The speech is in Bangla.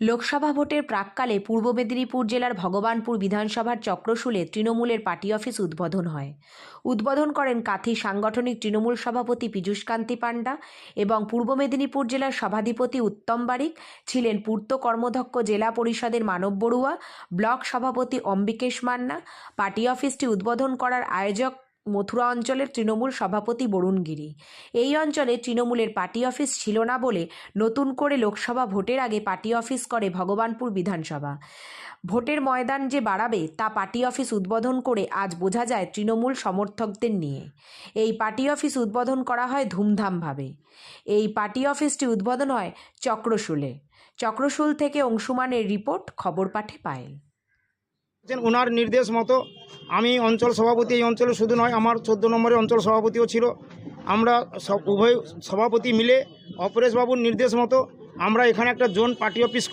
লোকসভা ভোটের প্রাক্কালে পূর্ব মেদিনীপুর জেলার ভগবানপুর বিধানসভার চক্রশুলে তৃণমূলের পার্টি অফিস উদ্বোধন হয়। উদ্বোধন করেন কাথি সাংগঠনিক তৃণমূল সভাপতি পীযূষকান্তি পাণ্ডা এবং পূর্ব মেদিনীপুর জেলার সভাধিপতি উত্তম বারিক, ছিলেন পূর্ত কর্মধ্যক্ষ জেলা পরিষদের মানব বড়ুয়া, ব্লক সভাপতি অম্বিকেশ মান্না। পার্টি অফিসটি উদ্বোধন করার আয়োজক মথুরা অঞ্চলের তৃণমূল সভাপতি বরুণ গিরি। এই অঞ্চলে তৃণমূলের পার্টি অফিস ছিল না বলে নতুন করে লোকসভা ভোটের আগে পার্টি অফিস করে ভগবানপুর বিধানসভা। ভোটের ময়দান যে বাড়াবে তা পার্টি অফিস উদ্বোধন করে আজ বোঝা যায় তৃণমূল সমর্থকদের নিয়ে। এই পার্টি অফিস উদ্বোধন করা হয় ধুমধামভাবে। এই পার্টি অফিসটি উদ্বোধন হয় চক্রশুল থেকে অংশুমানের রিপোর্ট, খবর পাঠে পায়েল। ওনার নির্দেশ মতো আমি অঞ্চল সভাপতি, এই অঞ্চলে শুধু নয় আমার 14 নম্বরের অঞ্চল সভাপতিও ছিল। আমরা উভয় সভাপতি মিলে অপরেশবাবুর নির্দেশ মতো আমরা এখানে একটা জোন পার্টি অফিস